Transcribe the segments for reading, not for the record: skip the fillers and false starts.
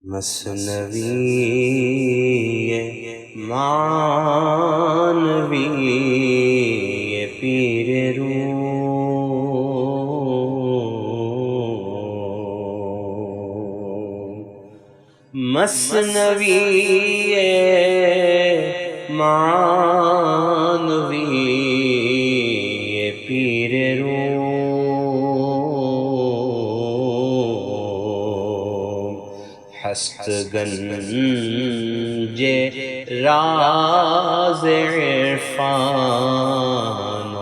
مثنوی معنوی پیر روم، مثنوی معنوی پیر روم، ہست گنج راز عرفان و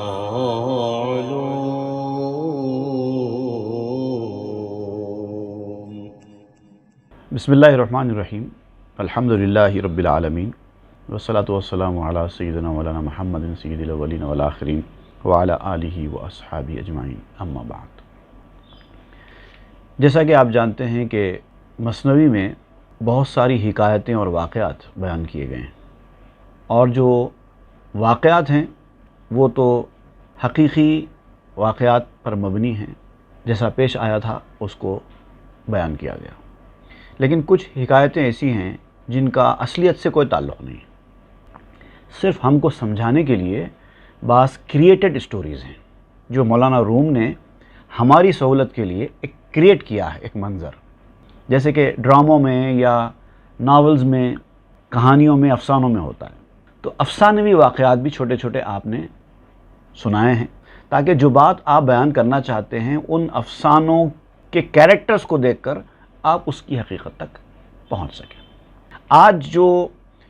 علوم۔ بسم اللہ الرحمن الرحیم، الحمدللہ رب العالمین، والصلاة والسلام علی سیدنا مولانا محمد سید الاولین والآخرین وعلی آلہ واصحابہ اجمعین، اما بعد۔ جیسا کہ آپ جانتے ہیں کہ مثنوی میں بہت ساری حکایتیں اور واقعات بیان کیے گئے ہیں، اور جو واقعات ہیں وہ تو حقیقی واقعات پر مبنی ہیں، جیسا پیش آیا تھا اس کو بیان کیا گیا، لیکن کچھ حکایتیں ایسی ہیں جن کا اصلیت سے کوئی تعلق نہیں، صرف ہم کو سمجھانے کے لیے بعض کریٹڈ اسٹوریز ہیں جو مولانا روم نے ہماری سہولت کے لیے ایک کریٹ کیا ہے، ایک منظر، جیسے کہ ڈراموں میں یا ناولز میں، کہانیوں میں، افسانوں میں ہوتا ہے۔ تو افسانوی واقعات بھی چھوٹے چھوٹے آپ نے سنائے ہیں، تاکہ جو بات آپ بیان کرنا چاہتے ہیں ان افسانوں کے کیریکٹرز کو دیکھ کر آپ اس کی حقیقت تک پہنچ سکیں۔ آج جو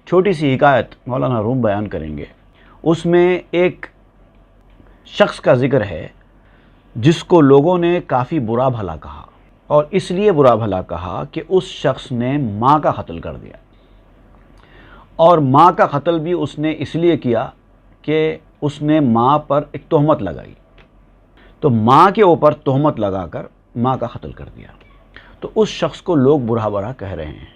چھوٹی سی حکایت مولانا روم بیان کریں گے، اس میں ایک شخص کا ذکر ہے جس کو لوگوں نے کافی برا بھلا کہا، اور اس لیے برا بھلا کہا کہ اس شخص نے ماں کا قتل کر دیا، اور ماں کا قتل بھی اس نے اس لیے کیا کہ اس نے ماں پر ایک تہمت لگائی، تو ماں کے اوپر تہمت لگا کر ماں کا قتل کر دیا۔ تو اس شخص کو لوگ برا برا کہہ رہے ہیں،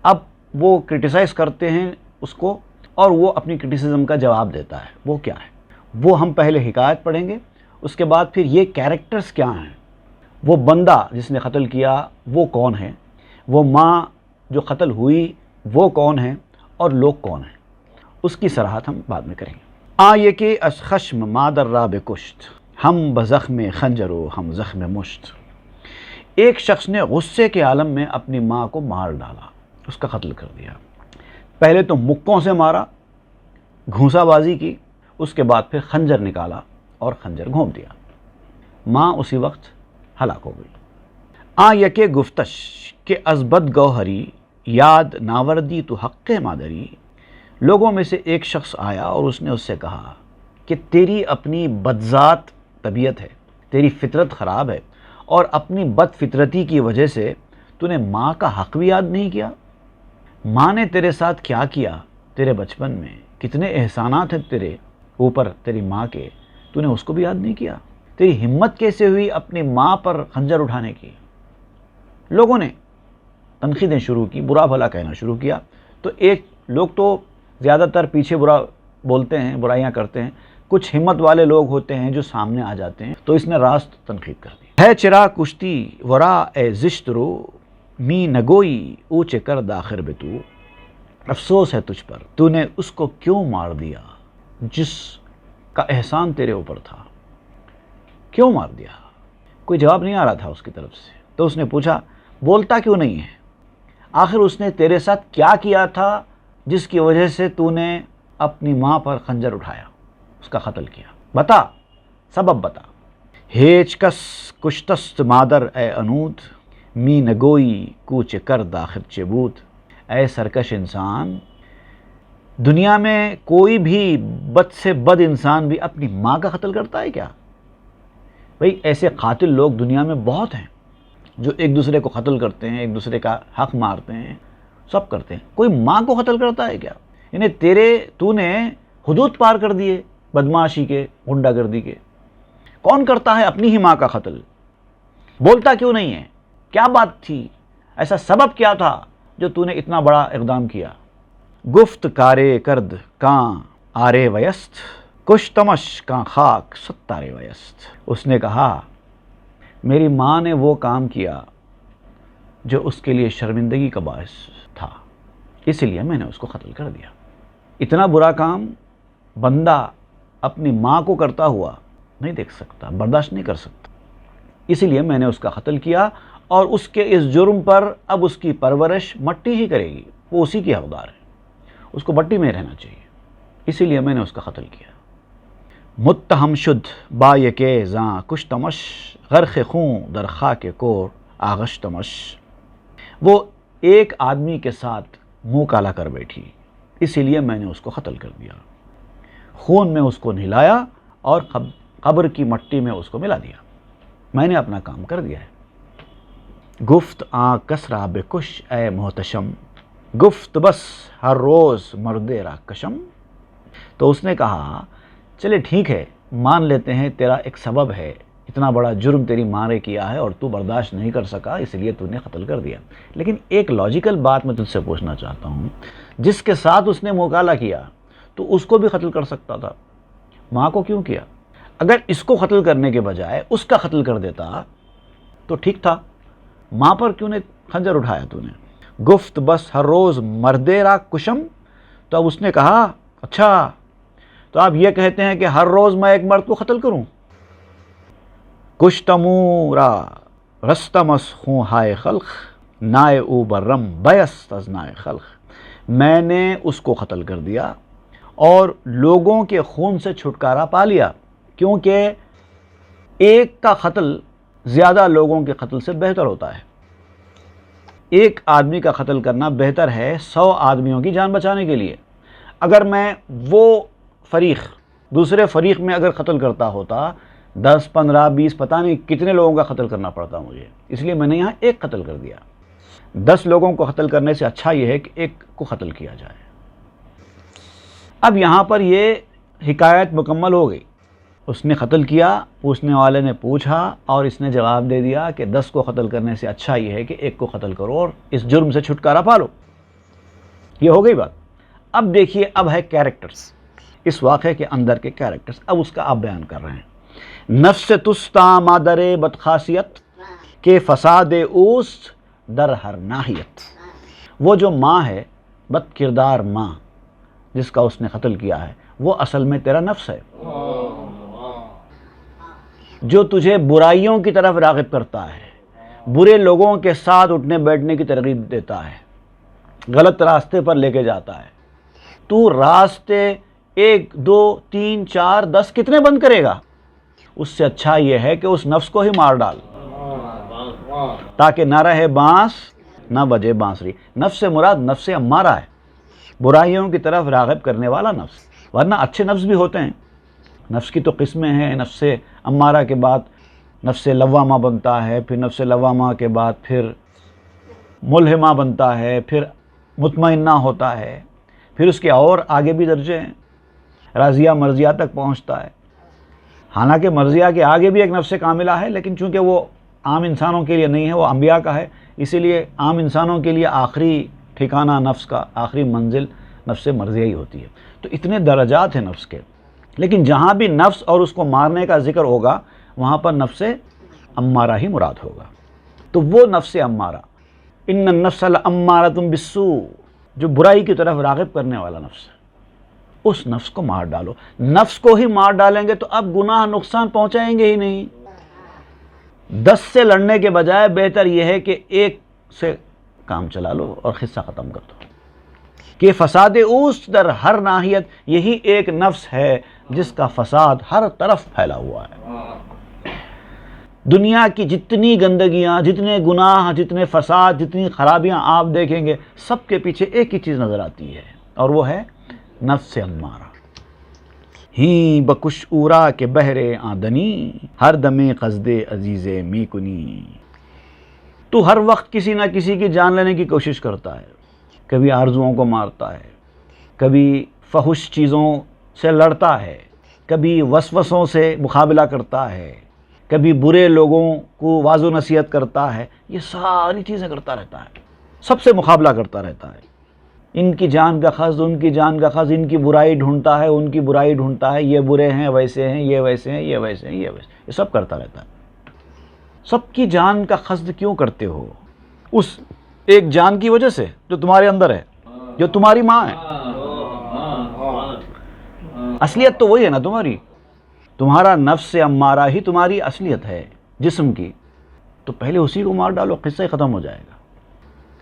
اب وہ کرٹیسائز کرتے ہیں اس کو، اور وہ اپنی کرٹیسزم کا جواب دیتا ہے۔ وہ کیا ہے؟ وہ ہم پہلے حکایت پڑھیں گے، اس کے بعد پھر یہ کیریکٹرز کیا ہیں، وہ بندہ جس نے قتل کیا وہ کون ہے، وہ ماں جو قتل ہوئی وہ کون ہے، اور لوگ کون ہیں، اس کی صراحت ہم بعد میں کریں گے۔ آئے کہ از خشم مادر را بکشت، ہم بزخم خنجر و ہم زخم مشت۔ ایک شخص نے غصے کے عالم میں اپنی ماں کو مار ڈالا، اس کا قتل کر دیا۔ پہلے تو مکوں سے مارا، گھونسا بازی کی، اس کے بعد پھر خنجر نکالا اور خنجر گھونپ دیا۔ ماں اسی وقت ہلاک ہو گئی۔ یکے گفتش کہ از بد گوہری یاد ناوردی تو حق مادری۔ لوگوں میں سے ایک شخص آیا اور اس نے اس سے کہا کہ تیری اپنی بدذات طبیعت ہے، تیری فطرت خراب ہے، اور اپنی بد فطرتی کی وجہ سے تو نے ماں کا حق بھی یاد نہیں کیا۔ ماں نے تیرے ساتھ کیا کیا تیرے بچپن میں، کتنے احسانات ہیں تیرے اوپر تیری ماں کے، تو نے اس کو بھی یاد نہیں کیا۔ تیری ہمت کیسے ہوئی اپنی ماں پر خنجر اٹھانے کی؟ لوگوں نے تنقیدیں شروع کی، برا بھلا کہنا شروع کیا۔ تو ایک لوگ تو زیادہ تر پیچھے برا بولتے ہیں، برائیاں کرتے ہیں، کچھ ہمت والے لوگ ہوتے ہیں جو سامنے آ جاتے ہیں، تو اس نے راست تنقید کر دی۔ ہے چرا کشتی ورا اے زشت رو، می نگوئی اونچے کر داخر بے تو۔ افسوس ہے تجھ پر، تو نے اس کو کیوں مار دیا جس کا احسان تیرے اوپر تھا؟ کیوں مار دیا؟ کوئی جواب نہیں آ رہا تھا اس کی طرف سے، تو اس نے پوچھا بولتا کیوں نہیں ہے؟ آخر اس نے تیرے ساتھ کیا کیا تھا جس کی وجہ سے تو نے اپنی ماں پر خنجر اٹھایا، اس کا قتل کیا؟ بتا، سبب بتا۔ ہیچ کس کشتست مادر اے انود، می نگوئی کوچ کر داخل چبود۔ اے سرکش انسان، دنیا میں کوئی بھی بد سے بد انسان بھی اپنی ماں کا قتل کرتا ہے کیا؟ بھئی ایسے قاتل لوگ دنیا میں بہت ہیں جو ایک دوسرے کو قتل کرتے ہیں، ایک دوسرے کا حق مارتے ہیں، سب کرتے ہیں، کوئی ماں کو قتل کرتا ہے کیا؟ یعنی تو نے حدود پار کر دیے بدمعاشی کے، غنڈہ گردی کے۔ کون کرتا ہے اپنی ہی ماں کا قتل؟ بولتا کیوں نہیں ہے؟ کیا بات تھی؟ ایسا سبب کیا تھا جو تو نے اتنا بڑا اقدام کیا؟ گفت کارے کرد کاں آرے ویست، کش تمش کاں خاک ستارے ویست۔ اس نے کہا میری ماں نے وہ کام کیا جو اس کے لیے شرمندگی کا باعث تھا، اسی لیے میں نے اس کو قتل کر دیا۔ اتنا برا کام بندہ اپنی ماں کو کرتا ہوا نہیں دیکھ سکتا، برداشت نہیں کر سکتا، اسی لیے میں نے اس کا قتل کیا، اور اس کے اس جرم پر اب اس کی پرورش مٹی ہی کرے گی، وہ اسی کی حقدار ہے، اس کو مٹی میں رہنا چاہیے، اسی لیے میں نے اس کا قتل کیا۔ متہم شد با یکے زاں کشتمش، غرق خون در خاک کور آغشتمش۔ وہ ایک آدمی کے ساتھ منہ کالا کر بیٹھی، اسی لیے میں نے اس کو قتل کر دیا، خون میں اس کو نہلایا اور قبر کی مٹی میں اس کو ملا دیا، میں نے اپنا کام کر دیا ہے۔ گفت آں کسرا بکش اے محتشم، گفت بس ہر روز مردے را کشم۔ تو اس نے کہا چلے ٹھیک ہے، مان لیتے ہیں تیرا ایک سبب ہے، اتنا بڑا جرم تیری ماں نے کیا ہے اور تو برداشت نہیں کر سکا، اس لیے تو نے قتل کر دیا، لیکن ایک لاجیکل بات میں تجھ سے پوچھنا چاہتا ہوں، جس کے ساتھ اس نے مکالہ کیا تو اس کو بھی قتل کر سکتا تھا، ماں کو کیوں کیا؟ اگر اس کو قتل کرنے کے بجائے اس کا قتل کر دیتا تو ٹھیک تھا، ماں پر کیوں نے خنجر اٹھایا تو نے؟ گفت بس ہر روز مردے را کشم۔ تو اب اس نے کہا اچھا تو آپ یہ کہتے ہیں کہ ہر روز میں ایک مرد کو قتل کروں؟ کشتمو را رستمس خوں ہائے خلق، نائے او برم بیست از نائے خلق۔ میں نے اس کو قتل کر دیا اور لوگوں کے خون سے چھٹکارا پا لیا، کیونکہ ایک کا قتل زیادہ لوگوں کے قتل سے بہتر ہوتا ہے۔ ایک آدمی کا قتل کرنا بہتر ہے 100 آدمیوں کی جان بچانے کے لیے۔ اگر میں وہ فریق دوسرے فریق میں اگر قتل کرتا ہوتا 10 15 20 پتہ نہیں کتنے لوگوں کا قتل کرنا پڑتا مجھے، اس لیے میں نے یہاں ایک قتل کر دیا۔ 10 لوگوں کو قتل کرنے سے اچھا یہ ہے کہ ایک کو قتل کیا جائے۔ اب یہاں پر یہ حکایت مکمل ہو گئی، اس نے قتل کیا، پوچھنے والے نے پوچھا اور اس نے جواب دے دیا کہ 10 کو قتل کرنے سے اچھا یہ ہے کہ ایک کو قتل کرو اور اس جرم سے چھٹکارا پا لو۔ یہ ہو گئی بات۔ اب دیکھیے، اب ہے کیریکٹرز، اس واقعے کے اندر کے کیریکٹرز، اب اس کا آپ بیان کر رہے ہیں۔ نفس تستا مادر بدخاصیت کے فساد اوست در ہر ناحیت۔ وہ جو ماں ہے، بد کردار ماں جس کا اس نے قتل کیا ہے، وہ اصل میں تیرا نفس ہے، جو تجھے برائیوں کی طرف راغب کرتا ہے، برے لوگوں کے ساتھ اٹھنے بیٹھنے کی ترغیب دیتا ہے، غلط راستے پر لے کے جاتا ہے۔ تو راستے 1 2 3 4 10 کتنے بند کرے گا؟ اس سے اچھا یہ ہے کہ اس نفس کو ہی مار ڈال، تاکہ نہ رہے بانس نہ بجے بانسری۔ نفس سے مراد نفس امارہ ہے، برائیوں کی طرف راغب کرنے والا نفس، ورنہ اچھے نفس بھی ہوتے ہیں۔ نفس کی تو قسمیں ہیں، نفس امارہ کے بعد نفس لوامہ بنتا ہے، پھر نفس لوامہ کے بعد پھر ملہمہ بنتا ہے، پھر مطمئنہ ہوتا ہے، پھر اس کے اور آگے بھی درجے ہیں، راضیہ مرضیہ تک پہنچتا ہے۔ حالانکہ مرضیہ کے آگے بھی ایک نفس کاملہ ہے، لیکن چونکہ وہ عام انسانوں کے لیے نہیں ہے، وہ انبیاء کا ہے، اسی لیے عام انسانوں کے لیے آخری ٹھکانہ نفس کا، آخری منزل نفس مرضیہ ہی ہوتی ہے۔ تو اتنے درجات ہیں نفس کے، لیکن جہاں بھی نفس اور اس کو مارنے کا ذکر ہوگا وہاں پر نفس امارہ ہی مراد ہوگا۔ تو وہ نفس امارہ، ان النفس لامارۃ بالسوء، جو برائی کی طرف راغب کرنے والا نفس ہے، اس نفس کو مار ڈالو۔ نفس کو ہی مار ڈالیں گے تو اب گناہ نقصان پہنچائیں گے ہی نہیں۔ 10 سے لڑنے کے بجائے بہتر یہ ہے کہ ایک سے کام چلا لو اور قصہ ختم کر دو۔ کہ فساد اوست در ہر ناحیت، یہی ایک نفس ہے جس کا فساد ہر طرف پھیلا ہوا ہے۔ دنیا کی جتنی گندگیاں، جتنے گناہ، جتنے فساد، جتنی خرابیاں آپ دیکھیں گے، سب کے پیچھے ایک ہی چیز نظر آتی ہے، اور وہ ہے نفس امارہ۔ ہی بکش اورا کے بہرے آدنی، ہر دمے قصد عزیز می کنی۔ تو ہر وقت کسی نہ کسی کی جان لینے کی کوشش کرتا ہے، کبھی آرزوؤں کو مارتا ہے، کبھی فحش چیزوں سے لڑتا ہے، کبھی وسوسوں سے مقابلہ کرتا ہے، کبھی برے لوگوں کو واعظ و نصیحت کرتا ہے، یہ ساری چیزیں کرتا رہتا ہے، سب سے مقابلہ کرتا رہتا ہے۔ ان کی جان کا قصد، ان کی جان کا قصد، ان کی برائی ڈھونڈتا ہے، ان کی برائی ڈھونڈتا ہے، یہ برے ہیں، ویسے ہیں، یہ ویسے ہیں، یہ ویسے ہیں، یہ ویسے، یہ سب کرتا رہتا ہے۔ سب کی جان کا قصد کیوں کرتے ہو؟ اس ایک جان کی وجہ سے جو تمہارے اندر ہے، جو تمہاری ماں ہے۔ اصلیت تو وہی ہے نا تمہاری، تمہارا نفس امارہ ہی تمہاری اصلیت ہے جسم کی، تو پہلے اسی کو مار ڈالو، قصہ ختم ہو جائے گا۔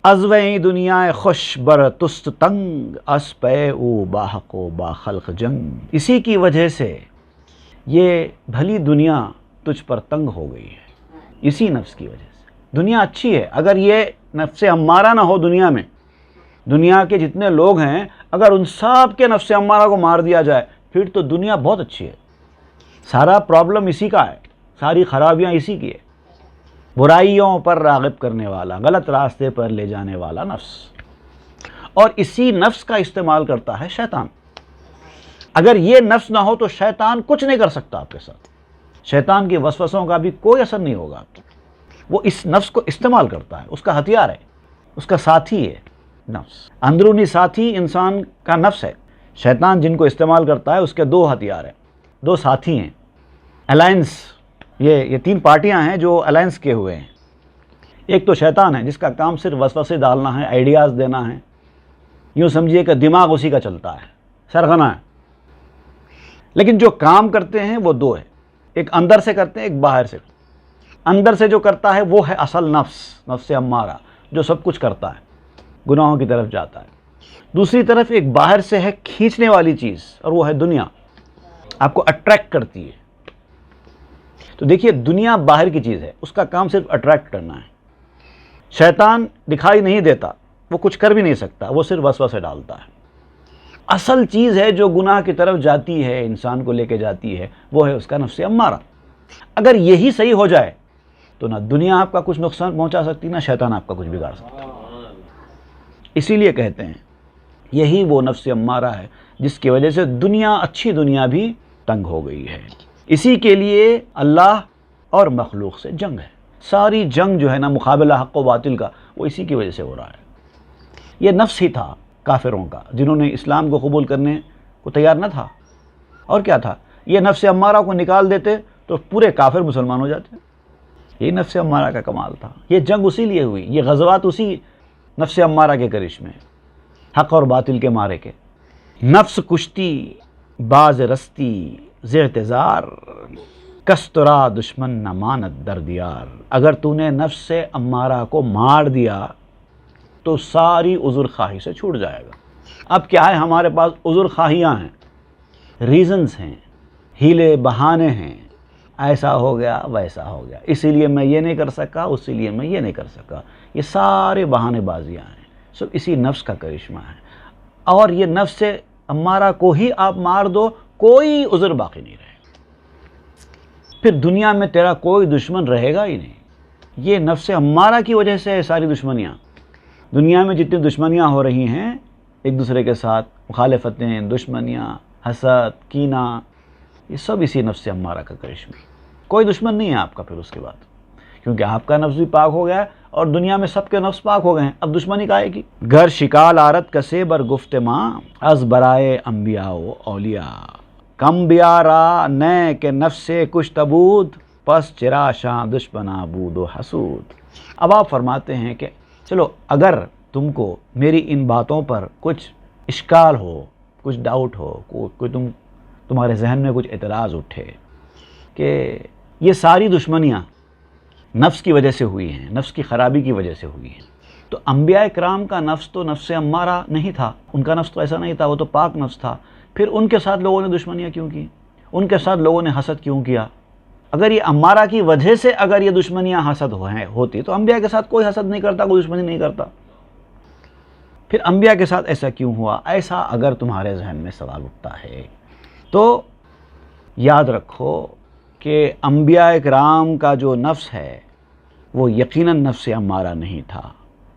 ازویں دنیا خوش بر تست تنگ، اس پے او باحق و با خلق جنگ۔ اسی کی وجہ سے یہ بھلی دنیا تجھ پر تنگ ہو گئی ہے، اسی نفس کی وجہ سے۔ دنیا اچھی ہے، اگر یہ نفس امارہ نہ ہو دنیا میں، دنیا کے جتنے لوگ ہیں اگر ان سب کے نفس امارہ کو مار دیا جائے پھر تو دنیا بہت اچھی ہے۔ سارا پرابلم اسی کا ہے، ساری خرابیاں اسی کی ہے، برائیوں پر راغب کرنے والا، غلط راستے پر لے جانے والا نفس، اور اسی نفس کا استعمال کرتا ہے شیطان۔ اگر یہ نفس نہ ہو تو شیطان کچھ نہیں کر سکتا آپ کے ساتھ، شیطان کے وسوسوں کا بھی کوئی اثر نہیں ہوگا آپ کو۔ وہ اس نفس کو استعمال کرتا ہے، اس کا ہتھیار ہے، اس کا ساتھی ہے نفس۔ اندرونی ساتھی انسان کا نفس ہے، شیطان جن کو استعمال کرتا ہے اس کے دو ہتھیار ہیں، دو ساتھی ہیں، الائنس، یہ تین پارٹیاں ہیں جو الائنس کیے ہوئے ہیں۔ ایک تو شیطان ہے جس کا کام صرف وسوسے ڈالنا ہے، آئیڈیاز دینا ہے، یوں سمجھیے کہ دماغ اسی کا چلتا ہے، سرغنہ ہے۔ لیکن جو کام کرتے ہیں وہ دو ہیں، ایک اندر سے کرتے ہیں، ایک باہر سے۔ اندر سے جو کرتا ہے وہ ہے اصل نفس، نفس امارہ، جو سب کچھ کرتا ہے، گناہوں کی طرف جاتا ہے۔ دوسری طرف ایک باہر سے ہے کھینچنے والی چیز، اور وہ ہے دنیا، آپ کو اٹریکٹ کرتی ہے۔ تو دیکھیے دنیا باہر کی چیز ہے، اس کا کام صرف اٹریکٹ کرنا ہے۔ شیطان دکھائی نہیں دیتا، وہ کچھ کر بھی نہیں سکتا، وہ صرف وسوسے ڈالتا ہے۔ اصل چیز ہے جو گناہ کی طرف جاتی ہے، انسان کو لے کے جاتی ہے، وہ ہے اس کا نفس امارہ۔ اگر یہی صحیح ہو جائے تو نہ دنیا آپ کا کچھ نقصان پہنچا سکتی، نہ شیطان آپ کا کچھ بگاڑ سکتا۔ اسی لیے کہتے ہیں یہی وہ نفس امارہ ہے جس کی وجہ سے دنیا، اچھی دنیا بھی تنگ ہو گئی ہے۔ اسی کے لیے اللہ اور مخلوق سے جنگ ہے، ساری جنگ جو ہے نا مقابلہ حق و باطل کا، وہ اسی کی وجہ سے ہو رہا ہے۔ یہ نفس ہی تھا کافروں کا، جنہوں نے اسلام کو قبول کرنے کو تیار نہ تھا، اور کیا تھا، یہ نفس امارہ کو نکال دیتے تو پورے کافر مسلمان ہو جاتے۔ یہ نفس امارہ کا کمال تھا، یہ جنگ اسی لیے ہوئی، یہ غزوات اسی نفس امارہ کے کرشمے، حق اور باطل کے مارے کے۔ نفس کشتی باز رستی ز اعتذار، کس ترا دشمن نہ ماند دردیار۔ اگر تو نے نفس سے امارہ کو مار دیا تو ساری عذر خواہی سے چھوٹ جائے گا۔ اب کیا ہے، ہمارے پاس عذر خواہیاں ہیں، ریزنز ہیں، ہیلے بہانے ہیں، ایسا ہو گیا ویسا ہو گیا، اسی لیے میں یہ نہیں کر سکا، اسی لیے میں یہ نہیں کر سکا، یہ سارے بہانے بازیاں ہیں، سب اسی نفس کا کرشمہ ہے۔ اور یہ نفس سے امارہ کو ہی آپ مار دو، کوئی عذر باقی نہیں رہے گا، پھر دنیا میں تیرا کوئی دشمن رہے گا ہی نہیں۔ یہ نفس امارہ کی وجہ سے ہے ساری دشمنیاں، دنیا میں جتنی دشمنیاں ہو رہی ہیں ایک دوسرے کے ساتھ، مخالفتیں، دشمنیاں، حسد، کینہ، یہ سب اسی نفس امارہ کا کرشمہ۔ کوئی دشمن نہیں ہے آپ کا پھر اس کے بعد، کیونکہ آپ کا نفس بھی پاک ہو گیا ہے اور دنیا میں سب کے نفس پاک ہو گئے ہیں، اب دشمنی کائے کی۔ گھر شکال آرت کسے بر گفت ماں، از برائے انبیاء و اولیاء، کم بیارا نئے کے نفس سے کچھ تبود، پس چرا شاں دشمنا بود و حسود۔ اب آپ فرماتے ہیں کہ چلو اگر تم کو میری ان باتوں پر کچھ اشکال ہو، کچھ ڈاؤٹ ہو، کوئی تمہارے ذہن میں کچھ اعتراض اٹھے کہ یہ ساری دشمنیاں نفس کی وجہ سے ہوئی ہیں، نفس کی خرابی کی وجہ سے ہوئی ہیں، تو انبیاء کرام کا نفس تو نفس امارہ نہیں تھا، ان کا نفس تو ایسا نہیں تھا، وہ تو پاک نفس تھا، پھر ان کے ساتھ لوگوں نے دشمنیاں کیوں کی، ان کے ساتھ لوگوں نے حسد کیوں کیا؟ اگر یہ امارہ کی وجہ سے اگر یہ دشمنیاں حسد ہوتی تو انبیاء کے ساتھ کوئی حسد نہیں کرتا، کوئی دشمنی نہیں کرتا، پھر انبیاء کے ساتھ ایسا کیوں ہوا؟ ایسا اگر تمہارے ذہن میں سوال اٹھتا ہے تو یاد رکھو کہ انبیاء کرام کا جو نفس ہے وہ یقیناً نفس امارہ نہیں تھا۔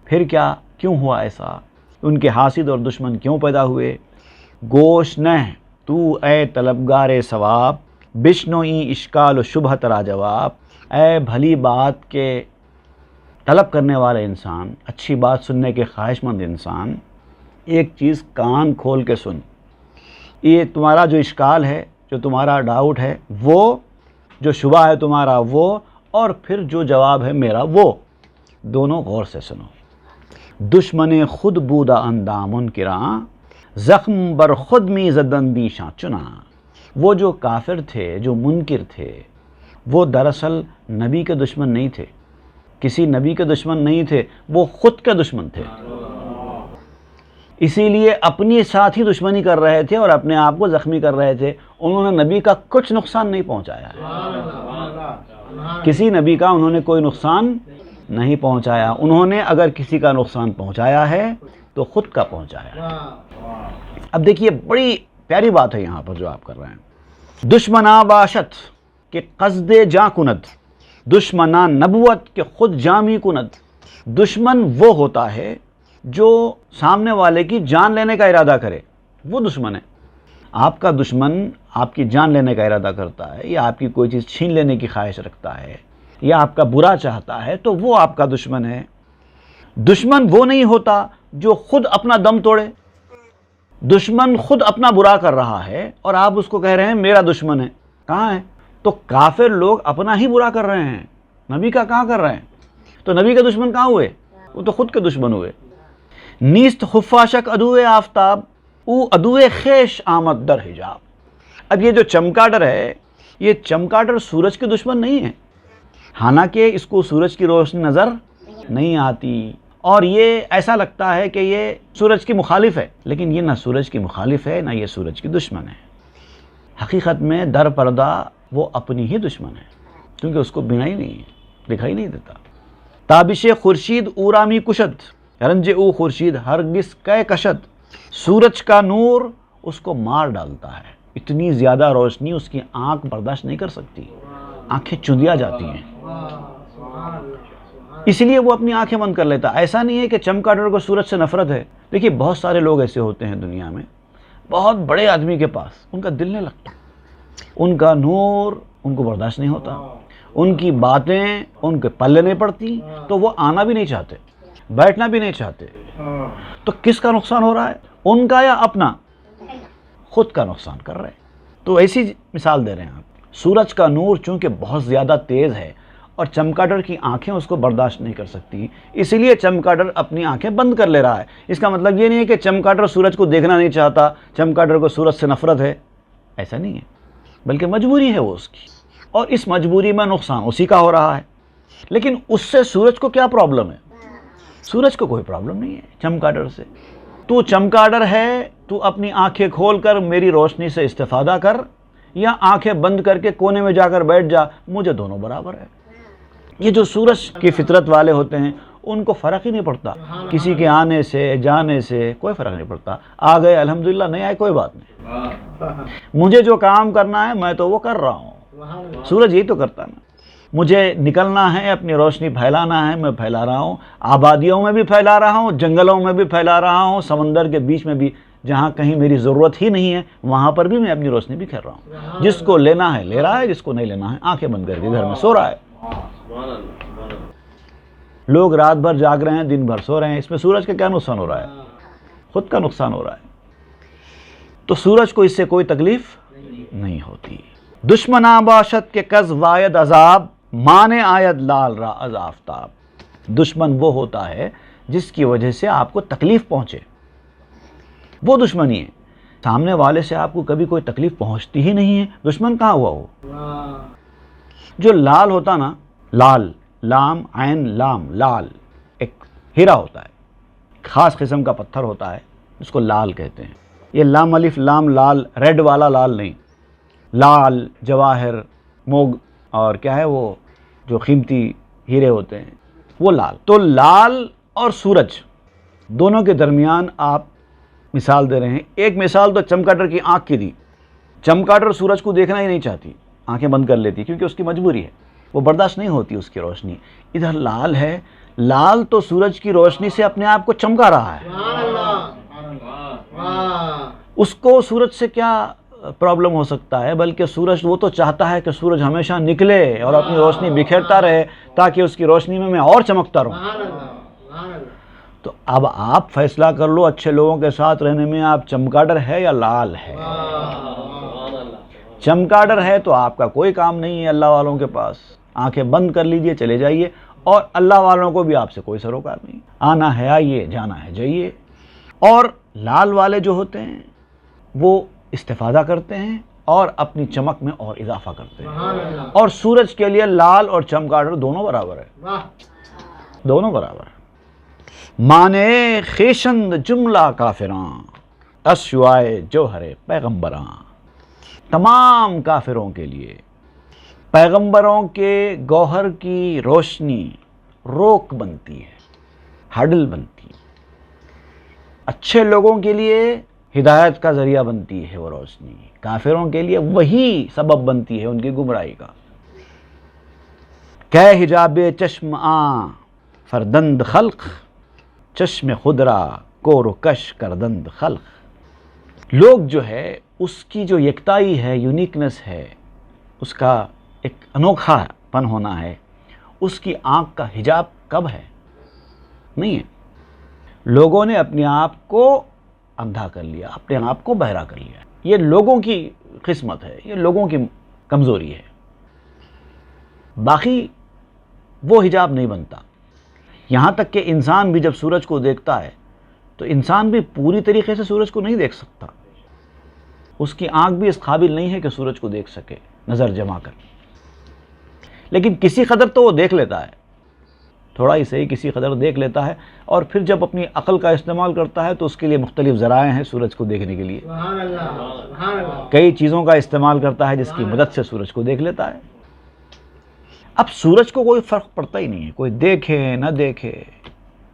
پھر کیوں ہوا ایسا؟ ان کے حاسد اور دشمن کیوں پیدا ہوئے؟ گوش نہ تو اے طلبگار ثواب، بشنوئی اشکال و شبہ ترا جواب۔ اے بھلی بات کے طلب کرنے والے انسان، اچھی بات سننے کے خواہش مند انسان، ایک چیز کان کھول کے سن، یہ تمہارا جو اشکال ہے، جو تمہارا ڈاؤٹ ہے وہ، جو شبہ ہے تمہارا وہ، اور پھر جو جواب ہے میرا وہ، دونوں غور سے سنو۔ دشمن خود بودا اندامن کراں، زخم بر خود می زدن دیشاں چنا۔ وہ جو کافر تھے، جو منکر تھے، وہ دراصل نبی کے دشمن نہیں تھے، کسی نبی کے دشمن نہیں تھے، وہ خود کے دشمن تھے۔ اسی لیے اپنی ساتھ ہی دشمنی کر رہے تھے اور اپنے آپ کو زخمی کر رہے تھے۔ انہوں نے نبی کا کچھ نقصان نہیں پہنچایا ہے، کسی نبی کا انہوں نے کوئی نقصان نہیں پہنچایا۔ انہوں نے اگر کسی کا نقصان پہنچایا ہے تو خود کا پہنچایا ہے۔ اب دیکھیے بڑی پیاری بات ہے یہاں پر جو آپ کر رہے ہیں۔ دشمنا باشت کہ قصد جاں کند، دشمنا نبوت کہ خود جامی کند۔ دشمن وہ ہوتا ہے جو سامنے والے کی جان لینے کا ارادہ کرے، وہ دشمن ہے۔ آپ کا دشمن آپ کی جان لینے کا ارادہ کرتا ہے، یا آپ کی کوئی چیز چھین لینے کی خواہش رکھتا ہے، یا آپ کا برا چاہتا ہے، تو وہ آپ کا دشمن ہے۔ دشمن وہ نہیں ہوتا جو خود اپنا دم توڑے۔ دشمن خود اپنا برا کر رہا ہے اور آپ اس کو کہہ رہے ہیں میرا دشمن ہے، کہاں ہے؟ تو کافر لوگ اپنا ہی برا کر رہے ہیں، نبی کا کہاں کر رہے ہیں؟ تو نبی کے دشمن کہاں ہوئے؟ وہ تو خود کے دشمن ہوئے۔ نیست خفاشک عدوِ آفتاب، او عدوِ خیش آمد در حجاب۔ اب یہ جو چمگادڑ ہے، یہ چمگادڑ سورج کے دشمن نہیں ہے، حالانکہ اس کو سورج کی روشنی نظر نہیں آتی اور یہ ایسا لگتا ہے کہ یہ سورج کی مخالف ہے، لیکن یہ نہ سورج کی مخالف ہے نہ یہ سورج کی دشمن ہے۔ حقیقت میں در پردہ وہ اپنی ہی دشمن ہے، کیونکہ اس کو بینائی نہیں ہے، دکھائی نہیں دیتا۔ تابش خورشید اورامی کشد، رنج او خورشید ہرگز کے کشد۔ سورج کا نور اس کو مار ڈالتا ہے، اتنی زیادہ روشنی اس کی آنکھ برداشت نہیں کر سکتی، آنکھیں چندیا جاتی ہیں، اس لیے وہ اپنی آنکھیں بند کر لیتا۔ ایسا نہیں ہے کہ چمگادڑ کو سورج سے نفرت ہے۔ دیکھیے بہت سارے لوگ ایسے ہوتے ہیں دنیا میں، بہت بڑے آدمی کے پاس ان کا دل نہیں لگتا، ان کا نور ان کو برداشت نہیں ہوتا، ان کی باتیں ان کے پلے نہیں پڑتی، تو وہ آنا بھی نہیں چاہتے، بیٹھنا بھی نہیں چاہتے۔ تو کس کا نقصان ہو رہا ہے، ان کا یا اپنا؟ خود کا نقصان کر رہے ہیں۔ تو ایسی مثال دے رہے ہیں آپ۔ سورج کا نور چونکہ بہت زیادہ تیز ہے اور چمگادڑ کی آنکھیں اس کو برداشت نہیں کر سکتی، اسی لیے چمگادڑ اپنی آنکھیں بند کر لے رہا ہے۔ اس کا مطلب یہ نہیں ہے کہ چمگادڑ سورج کو دیکھنا نہیں چاہتا، چمگادڑ کو سورج سے نفرت ہے، ایسا نہیں ہے، بلکہ مجبوری ہے وہ اس کی، اور اس مجبوری میں نقصان اسی کا ہو رہا ہے۔ لیکن اس سے سورج کو کیا پرابلم ہے؟ سورج کو کوئی پرابلم نہیں ہے چمگادڑ سے۔ تو چمگادڑ ہے، تو اپنی آنکھیں کھول کر میری روشنی سے استفادہ کر، یا آنکھیں بند کر کے کونے میں جا کر بیٹھ جا، مجھے دونوں برابر ہے۔ یہ جو سورج کی فطرت والے ہوتے ہیں ان کو فرق ہی نہیں پڑتا، کسی کے آنے سے جانے سے کوئی فرق نہیں پڑتا۔ آ گئے الحمدللہ، نہیں آئے کوئی بات نہیں، مجھے جو کام کرنا ہے میں تو وہ کر رہا ہوں۔ سورج یہی تو کرتا ہے، مجھے نکلنا ہے، اپنی روشنی پھیلانا ہے، میں پھیلا رہا ہوں، آبادیوں میں بھی پھیلا رہا ہوں، جنگلوں میں بھی پھیلا رہا ہوں، سمندر کے بیچ میں بھی، جہاں کہیں میری ضرورت ہی نہیں ہے وہاں پر بھی میں اپنی روشنی بھی کر رہا ہوں۔ جس کو لینا ہے لے رہا ہے، جس کو نہیں لینا ہے آنکھیں بند کر کے گھر میں سو رہا ہے۔ لوگ رات بھر جاگ رہے ہیں، دن بھر سو رہے ہیں، اس میں سورج کا کیا نقصان ہو رہا ہے؟ خود کا نقصان ہو رہا ہے۔ تو سورج کو اس سے کوئی تکلیف نہیں ہوتی۔ دشمنا باشد کے کز واید عذاب، مانے آید لال را از آفتاب۔ دشمن وہ ہوتا ہے جس کی وجہ سے آپ کو تکلیف پہنچے، وہ دشمنی ہے۔ سامنے والے سے آپ کو کبھی کوئی تکلیف پہنچتی ہی نہیں ہے، دشمن کہاں ہوا وہ؟ جو لال ہوتا نا، لال، لام عین لام، لال ایک ہیرا ہوتا ہے، خاص قسم کا پتھر ہوتا ہے جس کو لال کہتے ہیں۔ یہ لام الف لام لال، ریڈ والا لال نہیں، لال جواہر موگ اور کیا ہے وہ جو قیمتی ہیرے ہوتے ہیں وہ لال۔ تو لال اور سورج دونوں کے درمیان آپ مثال دے رہے ہیں۔ ایک مثال تو چمگادڑ کی آنکھ کی دی، چمگادڑ سورج کو دیکھنا ہی نہیں چاہتی، آنکھیں بند کر لیتی کیونکہ اس کی مجبوری ہے، وہ برداشت نہیں ہوتی اس کی روشنی۔ ادھر لال ہے، لال تو سورج کی روشنی سے اپنے آپ کو چمکا رہا ہے، اس کو سورج سے کیا پرابلم ہو سکتا ہے؟ بلکہ سورج وہ تو چاہتا ہے کہ سورج ہمیشہ نکلے اور اپنی روشنی بکھیرتا رہے تاکہ اس کی روشنی میں اور چمکتا رہوں۔ تو اب آپ فیصلہ کر لو، اچھے لوگوں کے ساتھ رہنے میں آپ چمگادڑ ہے یا لال ہے؟ چمگادڑ ہے تو آپ کا کوئی کام نہیں ہے اللہ والوں کے پاس، آنکھیں بند کر لیجئے، چلے جائیے، اور اللہ والوں کو بھی آپ سے کوئی سروکار نہیں. آنا ہے آئیے، جانا ہے جائیے. اور لال والے جو ہوتے ہیں وہ استفادہ کرتے ہیں اور اپنی چمک میں اور اضافہ کرتے ہیں. اور سورج کے لیے لال اور چمگادڑ دونوں برابر ہے، دونوں برابر ہے. مانے خیشند جملہ کافراں، اشوائے جوہر پیغمبراں. تمام کافروں کے لیے پیغمبروں کے گوہر کی روشنی روک بنتی ہے، ہڈل بنتی ہے. اچھے لوگوں کے لیے ہدایت کا ذریعہ بنتی ہے وہ روشنی، کافروں کے لیے وہی سبب بنتی ہے ان کی گمراہی کا. کہ حجاب چشم آں فردند خلق، چشم خود را کور و کش کردند خلق. لوگ جو ہے اس کی جو یکتائی ہے، یونیکنس ہے، اس کا ایک انوکھا پن ہونا ہے، اس کی آنکھ کا حجاب کب ہے؟ نہیں ہے. لوگوں نے اپنے آپ کو اندھا کر لیا، اپنے آپ کو بہرا کر لیا. یہ لوگوں کی قسمت ہے، یہ لوگوں کی کمزوری ہے. باقی وہ حجاب نہیں بنتا. یہاں تک کہ انسان بھی جب سورج کو دیکھتا ہے تو انسان بھی پوری طریقے سے سورج کو نہیں دیکھ سکتا. اس کی آنکھ بھی اس قابل نہیں ہے کہ سورج کو دیکھ سکے نظر جما کر. لیکن کسی قدر تو وہ دیکھ لیتا ہے، تھوڑا ہی صحیح کسی قدر دیکھ لیتا ہے. اور پھر جب اپنی عقل کا استعمال کرتا ہے تو اس کے لیے مختلف ذرائع ہیں سورج کو دیکھنے کے لیے. کئی چیزوں کا استعمال کرتا ہے جس کی مدد سے سورج کو دیکھ لیتا ہے. اب سورج کو کوئی فرق پڑتا ہی نہیں ہے، کوئی دیکھے نہ دیکھے.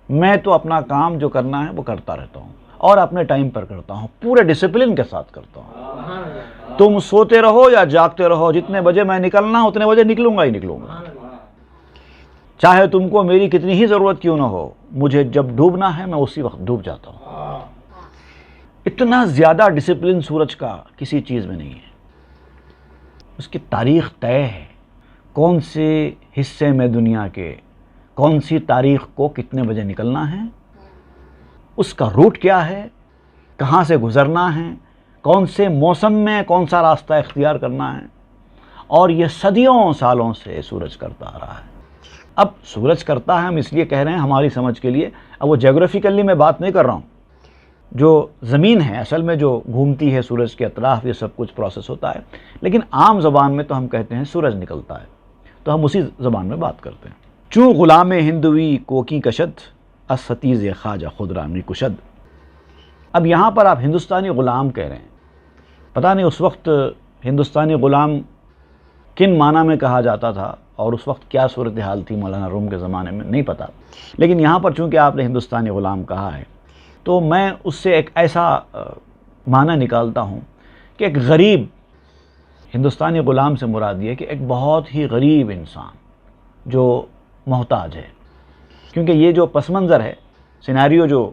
میں تو اپنا کام جو کرنا ہے وہ کرتا رہتا ہوں اور اپنے ٹائم پر کرتا ہوں، پورے ڈسپلن کے ساتھ کرتا ہوں. تم سوتے رہو یا جاگتے رہو، جتنے بجے میں نکلنا اتنے بجے نکلوں گا ہی نکلوں گا. چاہے تم کو میری کتنی ہی ضرورت کیوں نہ ہو، مجھے جب ڈوبنا ہے میں اسی وقت ڈوب جاتا ہوں. اتنا زیادہ ڈسپلن سورج کا کسی چیز میں نہیں ہے. اس کی تاریخ طے ہے، کون سے حصے میں دنیا کے کون سی تاریخ کو کتنے بجے نکلنا ہے، اس کا روٹ کیا ہے، کہاں سے گزرنا ہے، کون سے موسم میں کون سا راستہ اختیار کرنا ہے. اور یہ صدیوں سالوں سے سورج کرتا آ رہا ہے. اب سورج کرتا ہے ہم اس لیے کہہ رہے ہیں ہماری سمجھ کے لیے. اب وہ جیوگرافیکلی میں بات نہیں کر رہا ہوں. جو زمین ہے اصل میں جو گھومتی ہے سورج کے اطراف، یہ سب کچھ پروسیس ہوتا ہے. لیکن عام زبان میں تو ہم کہتے ہیں سورج نکلتا ہے، تو ہم اسی زبان میں بات کرتے ہیں. چوں غلام ہندوی کوکی کشد، از ستیز خواجہ خود را می کشد. اب یہاں پر آپ ہندوستانی غلام کہہ رہے ہیں. پتہ نہیں اس وقت ہندوستانی غلام کن معنی میں کہا جاتا تھا اور اس وقت کیا صورتحال تھی مولانا روم کے زمانے میں، نہیں پتہ. لیکن یہاں پر چونکہ آپ نے ہندوستانی غلام کہا ہے تو میں اس سے ایک ایسا معنی نکالتا ہوں کہ ایک غریب، ہندوستانی غلام سے مراد یہ کہ ایک بہت ہی غریب انسان جو محتاج ہے. کیونکہ یہ جو پس منظر ہے، سیناریو جو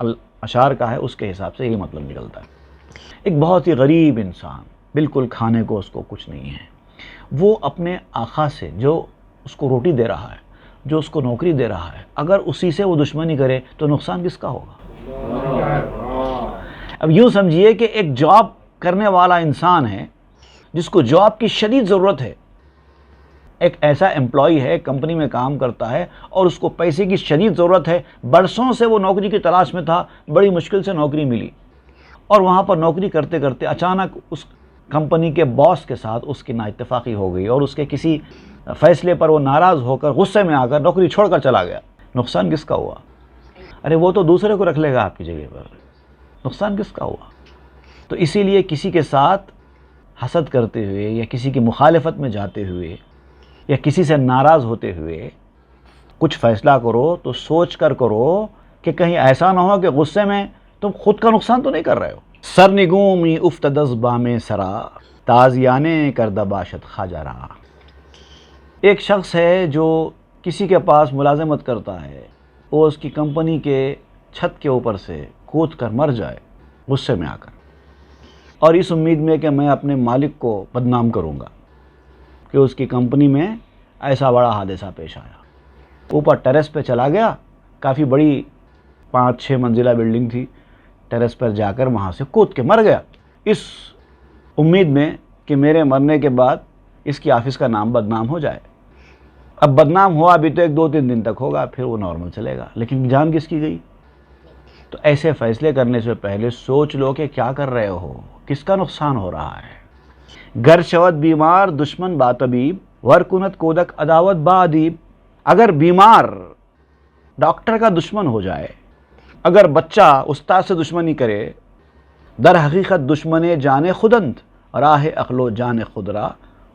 اشعار کا ہے، اس کے حساب سے یہی مطلب نکلتا ہے. ایک بہت ہی غریب انسان، بالکل کھانے کو اس کو کچھ نہیں ہے. وہ اپنے آقا سے جو اس کو روٹی دے رہا ہے، جو اس کو نوکری دے رہا ہے، اگر اسی سے وہ دشمنی کرے تو نقصان کس کا ہوگا؟ اب یوں سمجھیے کہ ایک جاب کرنے والا انسان ہے جس کو جاب کی شدید ضرورت ہے. ایک ایسا امپلائی ہے، کمپنی میں کام کرتا ہے اور اس کو پیسے کی شدید ضرورت ہے. برسوں سے وہ نوکری کی تلاش میں تھا، بڑی مشکل سے نوکری ملی اور وہاں پر نوکری کرتے کرتے اچانک اس کمپنی کے باس کے ساتھ اس کی نااتفاقی ہو گئی اور اس کے کسی فیصلے پر وہ ناراض ہو کر غصے میں آ کر نوکری چھوڑ کر چلا گیا. نقصان کس کا ہوا؟ ارے وہ تو دوسرے کو رکھ لے گا آپ کی جگہ پر. نقصان کس کا ہوا؟ تو اسی لیے کسی کے ساتھ حسد کرتے ہوئے یا کسی کی مخالفت میں جاتے ہوئے یا کسی سے ناراض ہوتے ہوئے کچھ فیصلہ کرو تو سوچ کر کرو کہ کہیں ایسا نہ ہو کہ غصے میں تم خود کا نقصان تو نہیں کر رہے ہو. سرنگومی افتدز بام سرا، تازیانے کردہ باشد خواجہ را. ایک شخص ہے جو کسی کے پاس ملازمت کرتا ہے، وہ اس کی کمپنی کے چھت کے اوپر سے کود کر مر جائے غصے میں آ کر، اور اس امید میں کہ میں اپنے مالک کو بدنام کروں گا کہ اس کی کمپنی میں ایسا بڑا حادثہ پیش آیا. اوپر ٹیرس پہ چلا گیا، کافی بڑی 5-6 منزلہ بلڈنگ تھی. ٹیرس پر جا کر وہاں سے کود کے مر گیا، اس امید میں کہ میرے مرنے کے بعد اس کی آفس کا نام بدنام ہو جائے. اب بدنام ہوا بھی تو 1-2-3 دن تک ہوگا، پھر وہ نارمل چلے گا، لیکن جان کس کی گئی؟ تو ایسے فیصلے کرنے سے پہلے سوچ لو کہ کیا کر رہے ہو، کس کا نقصان ہو رہا ہے۔ گر شود بیمار دشمن با طبیب، ور کنت کودک عداوت با ادیب۔ اگر بیمار ڈاکٹر کا دشمن ہو جائے، اگر بچہ استاد سے دشمنی کرے، در حقیقت دشمن جان خودند، راہ عقل و جان خود را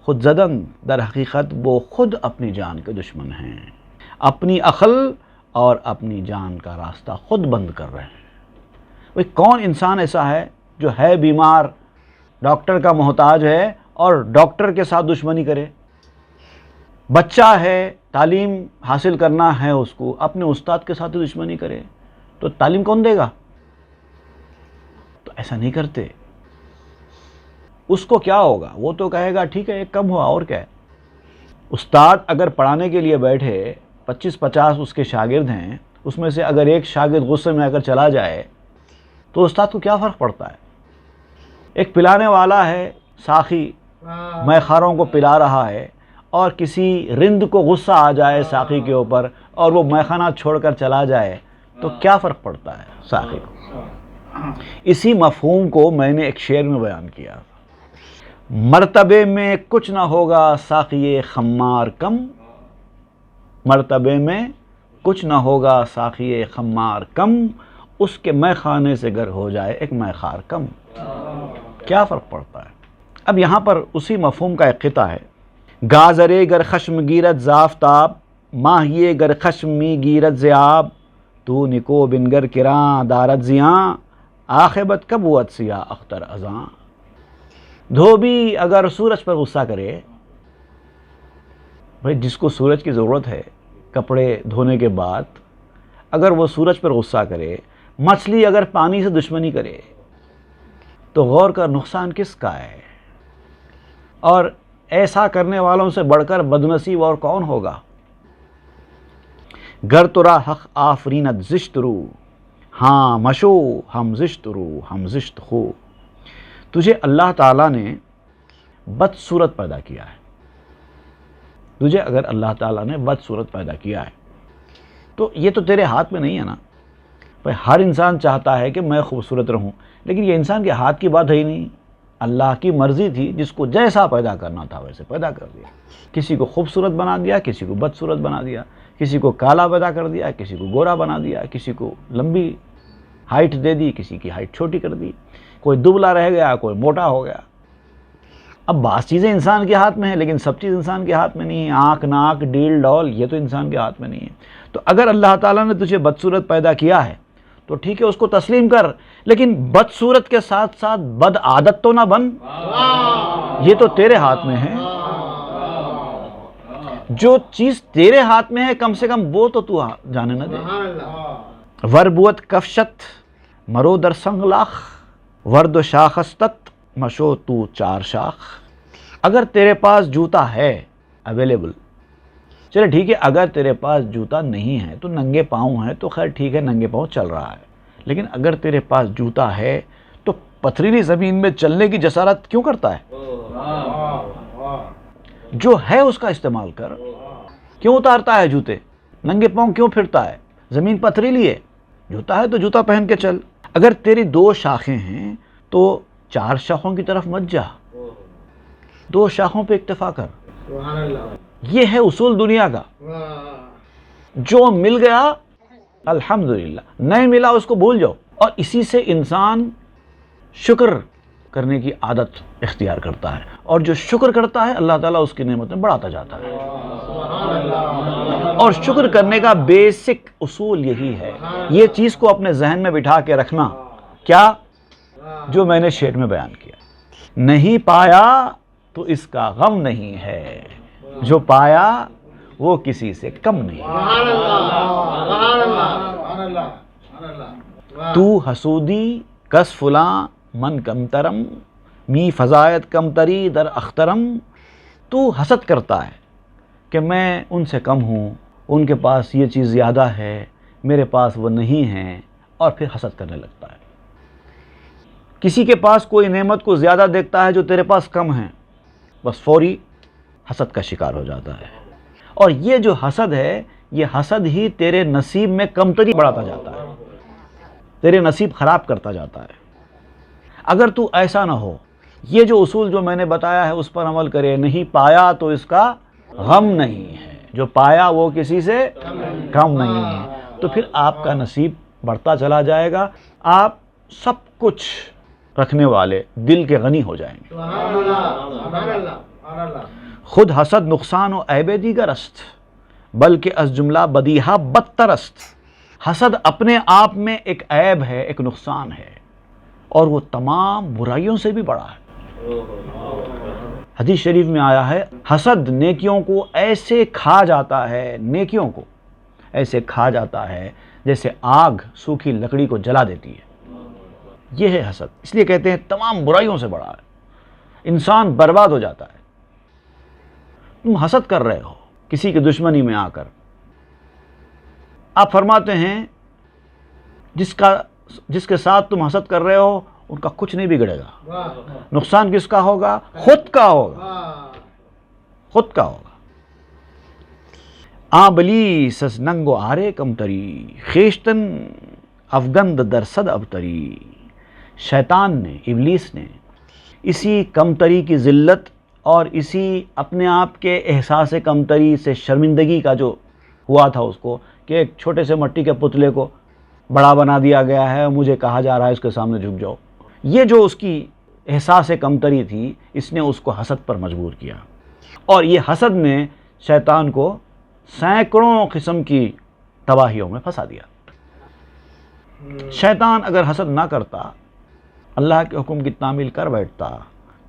خود زدند۔ در حقیقت وہ خود اپنی جان کے دشمن ہیں، اپنی عقل اور اپنی جان کا راستہ خود بند کر رہے ہیں۔ وہ کون انسان ایسا ہے جو ہے بیمار، ڈاکٹر کا محتاج ہے اور ڈاکٹر کے ساتھ دشمنی کرے؟ بچہ ہے، تعلیم حاصل کرنا ہے اس کو، اپنے استاد کے ساتھ دشمنی کرے تو تعلیم کون دے گا؟ تو ایسا نہیں کرتے۔ اس کو کیا ہوگا؟ وہ تو کہے گا ٹھیک ہے ایک کم ہوا، اور کیا ہے۔ استاد اگر پڑھانے کے لیے بیٹھے، 25-50 اس کے شاگرد ہیں، اس میں سے اگر ایک شاگرد غصے میں اگر چلا جائے تو استاد کو کیا فرق پڑتا ہے؟ ایک پلانے والا ہے، ساقی مے خاروں کو پلا رہا ہے، اور کسی رند کو غصہ آ جائے ساقی کے اوپر اور وہ مے خانہ چھوڑ کر چلا جائے تو کیا فرق پڑتا ہے ساقی کو؟ اسی مفہوم کو میں نے ایک شعر میں بیان کیا، مرتبے میں کچھ نہ ہوگا ساقی خمار کم، مرتبے میں کچھ نہ ہوگا ساقی خمار کم، اس کے مے خانے سے گر ہو جائے ایک مے خار کم۔ کیا فرق پڑتا ہے؟ اب یہاں پر اسی مفہوم کا ایک قطعہ ہے، گازرے گر خشم گیرت زافتاب، ماہیے گر خشم می گیرت زیاب، تو نکو بنگر کراں دارت زیاں، عاقبت کبوت سیاہ اختر ازاں۔ دھوبی اگر سورج پر غصہ کرے، بھائی جس کو سورج کی ضرورت ہے کپڑے دھونے کے بعد، اگر وہ سورج پر غصہ کرے، مچھلی اگر پانی سے دشمنی کرے تو غور کر نقصان کس کا ہے؟ اور ایسا کرنے والوں سے بڑھ کر بدنصیب اور کون ہوگا؟ گر ترا حق آفرینت زشت رو، ہاں مشو ہم زشت رو ہم زشت خو۔ تجھے اللہ تعالیٰ نے بدصورت پیدا کیا ہے، تجھے اگر اللہ تعالیٰ نے بدصورت پیدا کیا ہے تو یہ تو تیرے ہاتھ میں نہیں ہے نا۔ بھائی ہر انسان چاہتا ہے کہ میں خوبصورت رہوں، لیکن یہ انسان کے ہاتھ کی بات ہے ہی نہیں۔ اللہ کی مرضی تھی، جس کو جیسا پیدا کرنا تھا ویسے پیدا کر دیا۔ کسی کو خوبصورت بنا دیا، کسی کو بدصورت بنا دیا، کسی کو کالا پیدا کر دیا، کسی کو گورا بنا دیا، کسی کو لمبی ہائٹ دے دی، کسی کی ہائٹ چھوٹی کر دی، کوئی دبلا رہ گیا، کوئی موٹا ہو گیا۔ اب بعض چیزیں انسان کے ہاتھ میں ہیں، لیکن سب چیز انسان کے ہاتھ میں نہیں ہے۔ آنکھ، ناک، ڈیل ڈول یہ تو انسان کے ہاتھ میں نہیں ہے۔ تو اگر اللہ تعالیٰ نے تجھے بدصورت پیدا کیا ہے تو ٹھیک ہے، اس کو تسلیم کر، لیکن بدصورت کے ساتھ ساتھ بد عادت تو نہ بن، یہ تو تیرے ہاتھ میں ہے۔ جو چیز تیرے ہاتھ میں ہے کم سے کم وہ تو جانے نہ دے۔ وربوت کفشت مرو در سنگلاخ، ورد و شاخستت مشو تو چار شاخ۔ اگر تیرے پاس جوتا ہے اویلیبل، چلے ٹھیک ہے، اگر تیرے پاس جوتا نہیں ہے تو ننگے پاؤں ہے تو خیر ٹھیک ہے، ننگے پاؤں چل رہا ہے، لیکن اگر تیرے پاس جوتا ہے تو پتھریلی زمین میں چلنے کی جسارت کیوں کرتا ہے؟ جو ہے اس کا استعمال کر۔ کیوں اتارتا ہے جوتے؟ ننگے پاؤں کیوں پھرتا ہے؟ زمین پتھریلی ہے، جوتا ہے تو جوتا پہن کے چل۔ اگر تیری 2 شاخیں ہیں تو 4 شاخوں کی طرف مت جا، 2 شاخوں پہ اکتفا کر۔ یہ ہے اصول دنیا کا۔ جو مل گیا الحمدللہ، نہیں ملا اس کو بھول جاؤ، اور اسی سے انسان شکر کرنے کی عادت اختیار کرتا ہے، اور جو شکر کرتا ہے اللہ تعالیٰ اس کی نعمت میں بڑھاتا جاتا ہے۔ اور شکر کرنے کا بیسک اصول یہی ہے، یہ چیز کو اپنے ذہن میں بٹھا کے رکھنا، کیا جو میں نے شعر میں بیان کیا، نہیں پایا تو اس کا غم نہیں ہے، جو پایا وہ کسی سے کم نہیں۔ تو حسودی کس فلاں من کم ترم، می فضایت کم تری در اخترم۔ تو حسد کرتا ہے کہ میں ان سے کم ہوں، ان کے پاس یہ چیز زیادہ ہے، میرے پاس وہ نہیں ہے، اور پھر حسد کرنے لگتا ہے۔ کسی کے پاس کوئی نعمت کو زیادہ دیکھتا ہے جو تیرے پاس کم ہے، بس فوری حسد کا شکار ہو جاتا ہے، اور یہ جو حسد ہے، یہ حسد ہی تیرے نصیب میں کمتری بڑھاتا جاتا ہے، تیرے نصیب خراب کرتا جاتا ہے۔ اگر تو ایسا نہ ہو، یہ جو اصول جو میں نے بتایا ہے اس پر عمل کرے، نہیں پایا تو اس کا غم نہیں ہے، جو پایا وہ کسی سے کم نہیں ہے، تو پھر آپ کا نصیب بڑھتا چلا جائے گا، آپ سب کچھ رکھنے والے دل کے غنی ہو جائیں گے۔ خود حسد نقصان و عیب دیگر است، بلکہ از جملہ بدیہا بدتر است۔ حسد اپنے آپ میں ایک عیب ہے، ایک نقصان ہے، اور وہ تمام برائیوں سے بھی بڑا ہے۔ حدیث شریف میں آیا ہے، حسد نیکیوں کو ایسے کھا جاتا ہے، نیکیوں کو ایسے کھا جاتا ہے جیسے آگ سوکھی لکڑی کو جلا دیتی ہے۔ یہ ہے حسد، اس لیے کہتے ہیں تمام برائیوں سے بڑا ہے، انسان برباد ہو جاتا ہے۔ تم حسد کر رہے ہو کسی کی دشمنی میں آ کر، آپ فرماتے ہیں جس کے ساتھ تم حسد کر رہے ہو ان کا کچھ نہیں بگڑے گا، نقصان کس کا ہوگا؟ خود کا ہوگا، خود کا ہوگا۔ آبلیس از ننگ و آرے کمتری، خیشتن افگند در صد ابتری۔ شیطان نے، ابلیس نے اسی کمتری کی ذلت اور اسی اپنے آپ کے احساس کمتری سے شرمندگی کا جو ہوا تھا اس کو، کہ ایک چھوٹے سے مٹی کے پتلے کو بڑا بنا دیا گیا ہے، مجھے کہا جا رہا ہے اس کے سامنے جھک جاؤ، یہ جو اس کی احساس کمتری تھی، اس نے اس کو حسد پر مجبور کیا، اور یہ حسد نے شیطان کو سینکڑوں قسم کی تباہیوں میں پھنسا دیا۔ شیطان اگر حسد نہ کرتا، اللہ کے حکم کی تعمیل کر بیٹھتا،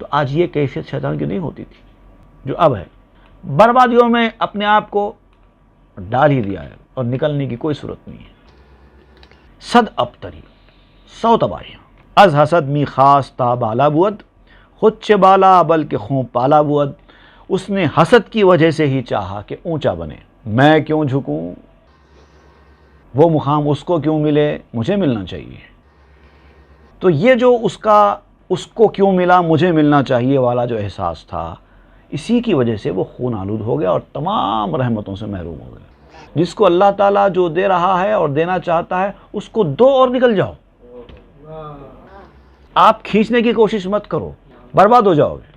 تو آج یہ کیفیت شیطان کی نہیں ہوتی تھی جو اب ہے۔ بربادیوں میں اپنے آپ کو ڈال ہی دیا ہے اور نکلنے کی کوئی صورت نہیں ہے۔ صد ابتری، 100 تباہیاں۔ از حسد می خاص تا بالا بود، خود چے بالا بلکہ خوں پالا بود۔ اس نے حسد کی وجہ سے ہی چاہا کہ اونچا بنے، میں کیوں جھکوں، وہ مقام اس کو کیوں ملے، مجھے ملنا چاہیے۔ تو یہ جو اس کو کیوں ملا، مجھے ملنا چاہیے والا جو احساس تھا، اسی کی وجہ سے وہ خون آلود ہو گیا اور تمام رحمتوں سے محروم ہو گیا۔ جس کو اللہ تعالیٰ جو دے رہا ہے اور دینا چاہتا ہے اس کو دو اور نکل جاؤ، آپ کھینچنے کی کوشش مت کرو، برباد ہو جاؤ گے۔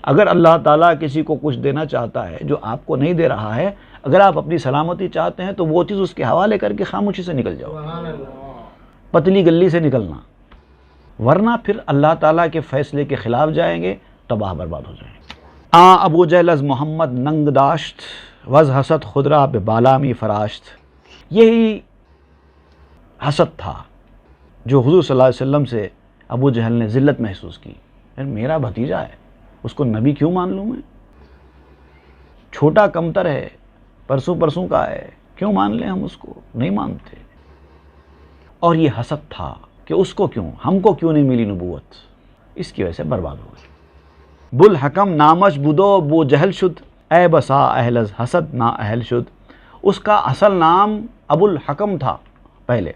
اگر اللہ تعالیٰ کسی کو کچھ دینا چاہتا ہے جو آپ کو نہیں دے رہا ہے، اگر آپ اپنی سلامتی چاہتے ہیں تو وہ چیز اس کے حوالے کر کے خاموشی سے نکل جاؤ، پتلی گلی سے نکلنا، ورنہ پھر اللہ تعالیٰ کے فیصلے کے خلاف جائیں گے، تباہ برباد ہو جائیں گے۔ ابو جہل از محمد ننگ داشت، وز حسد خدرا بے بالا می فراشت۔ یہی حسد تھا جو حضور صلی اللہ علیہ وسلم سے ابو جہل نے ذلت محسوس کی، میرا بھتیجا ہے، اس کو نبی کیوں مان لوں میں، چھوٹا کمتر ہے، پرسوں کا ہے، کیوں مان لیں ہم اس کو، نہیں مانتے۔ اور یہ حسد تھا کہ اس کو کیوں، ہم کو کیوں نہیں ملی نبوت، اس کی وجہ سے برباد ہو گئی۔ بُلحکم نامش بدو بو جہل شد، اے بسا اہل از حسد نا اہل شد۔ اس کا اصل نام ابو الحکم تھا، پہلے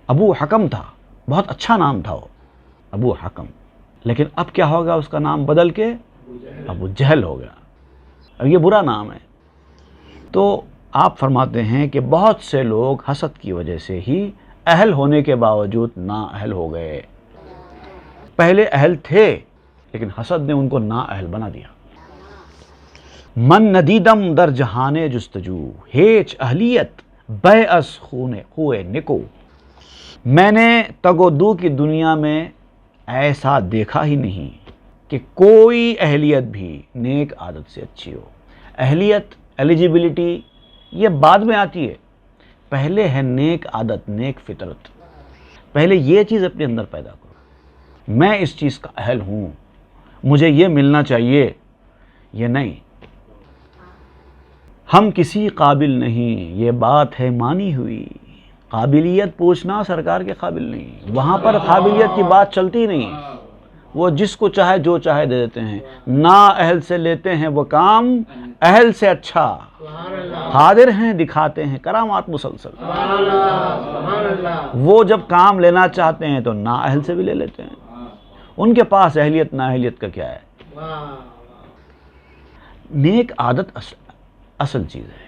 ابو حکم تھا، بہت اچھا نام تھا وہ ابو حکم، لیکن اب کیا ہوگا، اس کا نام بدل کے ابو جہل ہو گیا، اب یہ برا نام ہے۔ تو آپ فرماتے ہیں کہ بہت سے لوگ حسد کی وجہ سے ہی اہل ہونے کے باوجود نا اہل ہو گئے، پہلے اہل تھے لیکن حسد نے ان کو نا اہل بنا دیا۔ من ندیدم در جہان جستجو، ہیچ اہلیت بے از خوئے نکو۔ میں نے تگ و دو کی دنیا میں ایسا دیکھا ہی نہیں کہ کوئی اہلیت بھی نیک عادت سے اچھی ہو۔ اہلیت، ایلیجیبلٹی یہ بعد میں آتی ہے، پہلے ہے نیک عادت، نیک فطرت۔ پہلے یہ چیز اپنے اندر پیدا کرو، میں اس چیز کا اہل ہوں، مجھے یہ ملنا چاہیے، یہ نہیں ہم کسی قابل نہیں، یہ بات ہے مانی ہوئی۔ قابلیت پوچھنا سرکار کے قابل نہیں، وہاں پر قابلیت کی بات چلتی نہیں، وہ جس کو چاہے جو چاہے دے دیتے ہیں، نا اہل سے لیتے ہیں وہ کام اہل سے اچھا، قادر ہیں دکھاتے ہیں کرامات مسلسل۔ وہ جب کام لینا چاہتے ہیں تو نا اہل سے بھی لے لیتے ہیں، ان کے پاس اہلیت نا اہلیت کا کیا ہے۔ نیک عادت اصل چیز ہے۔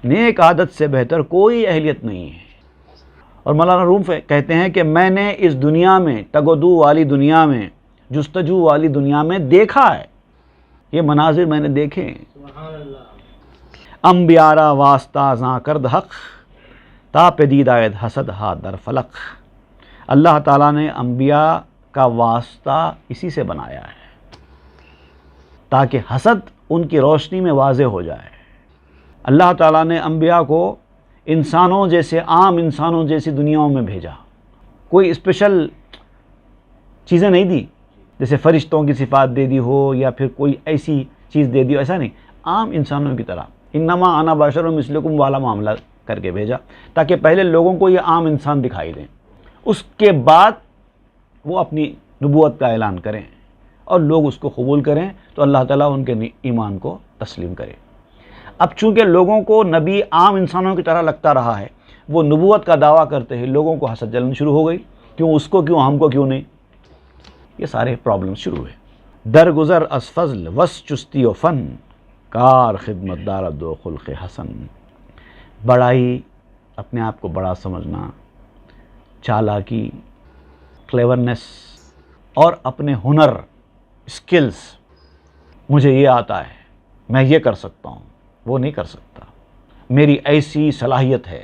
نیک عادت سے بہتر کوئی اہلیت نہیں ہے۔ اور مولانا روم کہتے ہیں کہ میں نے اس دنیا میں، تگودو والی دنیا میں، جستجو والی دنیا میں دیکھا ہے، یہ مناظر میں نے دیکھے ہیں۔ انبیارا واسطہ زاں کرد حق، تا پدید آید حسد ہا در فلق۔ اللہ تعالیٰ نے انبیاء کا واسطہ اسی سے بنایا ہے تاکہ حسد ان کی روشنی میں واضح ہو جائے۔ اللہ تعالیٰ نے انبیاء کو انسانوں جیسے، عام انسانوں جیسی دنیاؤں میں بھیجا، کوئی اسپیشل چیزیں نہیں دی، جیسے فرشتوں کی صفات دے دی ہو یا پھر کوئی ایسی چیز دے دی ہو، ایسا نہیں، عام انسانوں کی طرح انما انا بشر مثلکم والا معاملہ کر کے بھیجا، تاکہ پہلے لوگوں کو یہ عام انسان دکھائی دیں، اس کے بعد وہ اپنی نبوت کا اعلان کریں اور لوگ اس کو قبول کریں تو اللہ تعالیٰ ان کے ایمان کو تسلیم کرے۔ اب چونکہ لوگوں کو نبی عام انسانوں کی طرح لگتا رہا ہے، وہ نبوت کا دعویٰ کرتے ہیں، لوگوں کو حسد جلن شروع ہو گئی، کیوں اس کو، کیوں ہم کو، کیوں نہیں، یہ سارے پرابلم شروع ہوئے۔ درگزر از فضل وس چستی و فن، کار خدمت دار دو خلق حسن۔ بڑائی، اپنے آپ کو بڑا سمجھنا، چالاکی، کلیورنس، اور اپنے ہنر، اسکلز، مجھے یہ آتا ہے، میں یہ کر سکتا ہوں، وہ نہیں کر سکتا، میری ایسی صلاحیت ہے،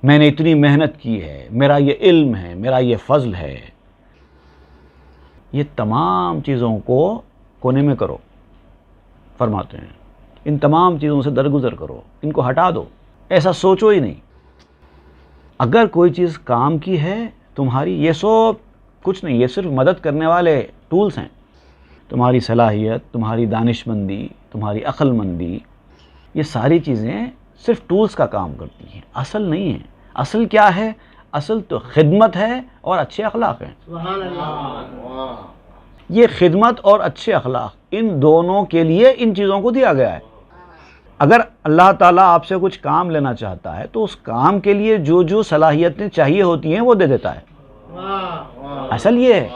میں نے اتنی محنت کی ہے، میرا یہ علم ہے، میرا یہ فضل ہے، یہ تمام چیزوں کو کونے میں کرو، فرماتے ہیں ان تمام چیزوں سے درگزر کرو، ان کو ہٹا دو، ایسا سوچو ہی نہیں۔ اگر کوئی چیز کام کی ہے تمہاری، یہ سب کچھ نہیں، یہ صرف مدد کرنے والے ٹولز ہیں، تمہاری صلاحیت، تمہاری دانش مندی، تمہاری عقل مندی، یہ ساری چیزیں صرف ٹولز کا کام کرتی ہیں، اصل نہیں ہے۔ اصل کیا ہے؟ اصل تو خدمت ہے اور اچھے اخلاق ہیں۔ سبحان اللہ۔ یہ خدمت اور اچھے اخلاق، ان دونوں کے لیے ان چیزوں کو دیا گیا ہے۔ اگر اللہ تعالیٰ آپ سے کچھ کام لینا چاہتا ہے تو اس کام کے لیے جو جو صلاحیتیں چاہیے ہوتی ہیں وہ دے دیتا ہے۔ اصل یہ ہے،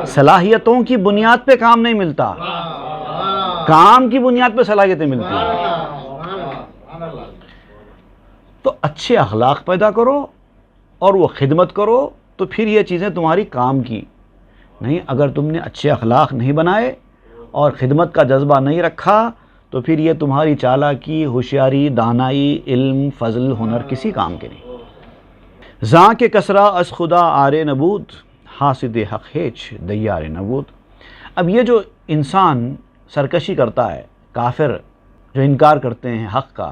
صلاحیتوں کی بنیاد پہ کام نہیں ملتا، کام کی بنیاد پہ صلاحیتیں ملتی ہیں۔ تو اچھے اخلاق پیدا کرو اور وہ خدمت کرو، تو پھر یہ چیزیں تمہاری کام کی نہیں۔ اگر تم نے اچھے اخلاق نہیں بنائے اور خدمت کا جذبہ نہیں رکھا تو پھر یہ تمہاری چالاکی، ہوشیاری، دانائی، علم، فضل، ہنر کسی کام کے نہیں۔ زاں کے کسرا از خدا آرے نبود، حاسد حق ہیچ دیار نبود۔ اب یہ جو انسان سرکشی کرتا ہے، کافر جو انکار کرتے ہیں حق کا،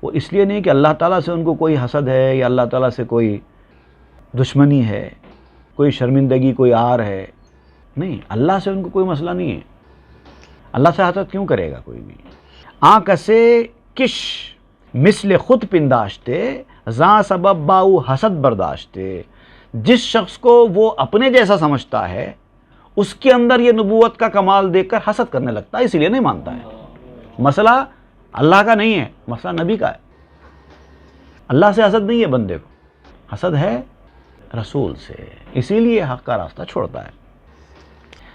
وہ اس لیے نہیں کہ اللہ تعالیٰ سے ان کو کوئی حسد ہے یا اللہ تعالیٰ سے کوئی دشمنی ہے، کوئی شرمندگی، کوئی آر ہے، نہیں، اللہ سے ان کو کوئی مسئلہ نہیں ہے۔ اللہ سے حسد کیوں کرے گا کوئی بھی؟ آنکھ سے کش مثل خود پنداشتے، زاں سبب باؤ حسد برداشتے۔ جس شخص کو وہ اپنے جیسا سمجھتا ہے اس کے اندر یہ نبوت کا کمال دیکھ کر حسد کرنے لگتا ہے، اسی لیے نہیں مانتا ہے۔ مسئلہ اللہ کا نہیں ہے، مسئلہ نبی کا ہے۔ اللہ سے حسد نہیں ہے بندے کو، حسد ہے رسول سے، اسی لیے حق کا راستہ چھوڑتا ہے۔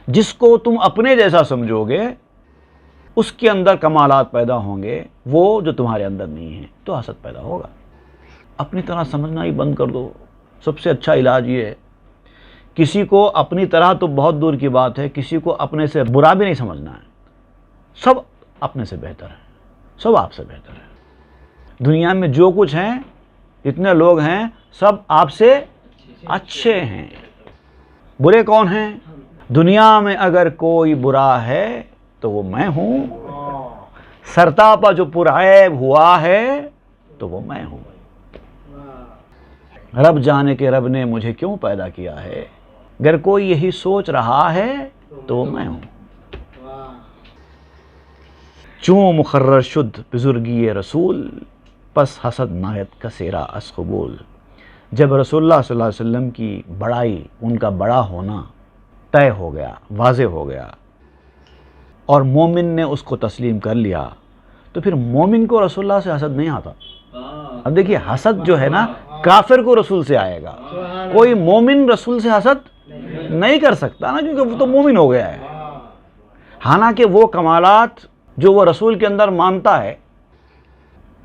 جس کو تم اپنے جیسا سمجھو گے اس کے اندر کمالات پیدا ہوں گے، وہ جو تمہارے اندر نہیں ہیں، تو حسد پیدا ہوگا۔ اپنی طرح سمجھنا ہی بند کر دو۔ سب سے اچھا علاج یہ ہے، کسی کو اپنی طرح تو بہت دور کی بات ہے، کسی کو اپنے سے برا بھی نہیں سمجھنا ہے۔ سب اپنے سے بہتر ہے، سب آپ سے بہتر ہے۔ دنیا میں جو کچھ ہیں، جتنے لوگ ہیں، سب آپ سے اچھے ہیں۔ برے کون ہیں؟ دنیا میں اگر کوئی برا ہے تو وہ میں ہوں، سرتاپا جو پرعیب ہوا ہے تو وہ میں ہوں۔ رب جانے کہ رب نے مجھے کیوں پیدا کیا ہے، اگر کوئی یہی سوچ رہا ہے تو وہ میں ہوں۔ چوں مقرر شد بزرگی رسول، پس حسد نایت کا سیرا از قبول۔ جب رسول اللہ صلی اللہ علیہ وسلم کی بڑائی، ان کا بڑا ہونا طے ہو گیا، واضح ہو گیا، اور مومن نے اس کو تسلیم کر لیا، تو پھر مومن کو رسول اللہ سے حسد نہیں آتا۔ اب دیکھیے، حسد جو ہے نا، کافر کو رسول سے آئے گا، کوئی مومن رسول سے حسد نہیں کر سکتا نا، کیونکہ وہ تو مومن ہو گیا ہے۔ حالانکہ وہ کمالات جو وہ رسول کے اندر مانتا ہے،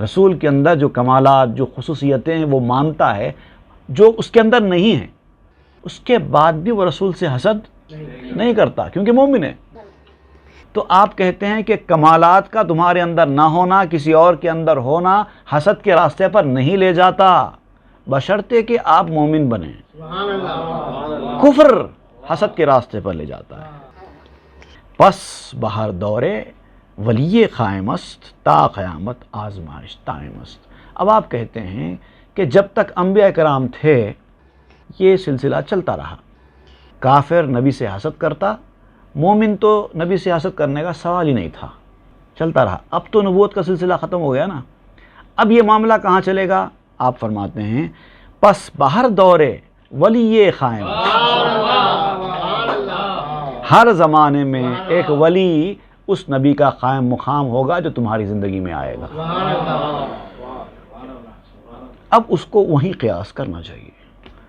رسول کے اندر جو کمالات، جو خصوصیتیں ہیں وہ مانتا ہے، جو اس کے اندر نہیں ہیں، اس کے بعد بھی وہ رسول سے حسد نہیں کرتا، کیونکہ مومن ہے۔ تو آپ کہتے ہیں کہ کمالات کا تمہارے اندر نہ ہونا، کسی اور کے اندر ہونا حسد کے راستے پر نہیں لے جاتا، بشرطے کہ آپ مومن بنیں۔ سبحان اللہ، کفر حسد کے راستے پر لے جاتا ہے۔ پس بہر دورے ولی قائم است، تا قیامت آزمائش دائم است۔ اب آپ کہتے ہیں کہ جب تک انبیاء کرام تھے یہ سلسلہ چلتا رہا، کافر نبی سے حسد کرتا، مومن تو نبی سے حسد کرنے کا سوال ہی نہیں تھا، چلتا رہا۔ اب تو نبوت کا سلسلہ ختم ہو گیا نا، اب یہ معاملہ کہاں چلے گا؟ آپ فرماتے ہیں پس بہر دورے ولی قائم، ہر زمانے میں ایک ولی اس نبی کا قائم مقام ہوگا جو تمہاری زندگی میں آئے گا۔ اب اس کو وہیں قیاس کرنا چاہیے۔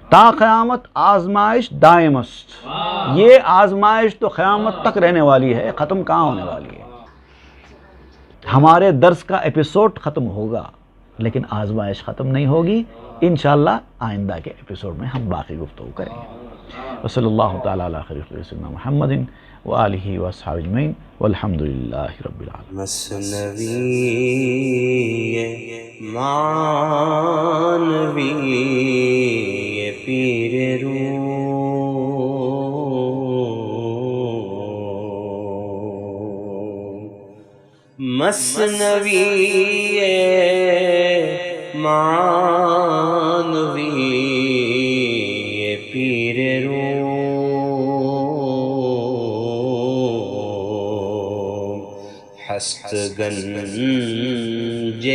تا قیامت آزمائش دائم است، یہ آزمائش تو قیامت تک رہنے والی ہے، ختم کہاں ہونے والی ہے۔ ہمارے درس کا ایپیسوڈ ختم ہوگا لیکن آزمائش ختم نہیں ہوگی، انشاءاللہ آئندہ کے ایپیسوڈ میں ہم باقی گفتگو کریں گے۔ وصلی اللہ تعالیٰ علی خیر خلق سیدنا محمد وآلہ واصحابہ اجمعین والحمد للہ رب العالمین۔ مثنوی معنوی پیر روم، مثنوی معنوی پیر روم، ہست گنج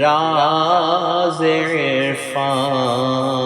راز عرفان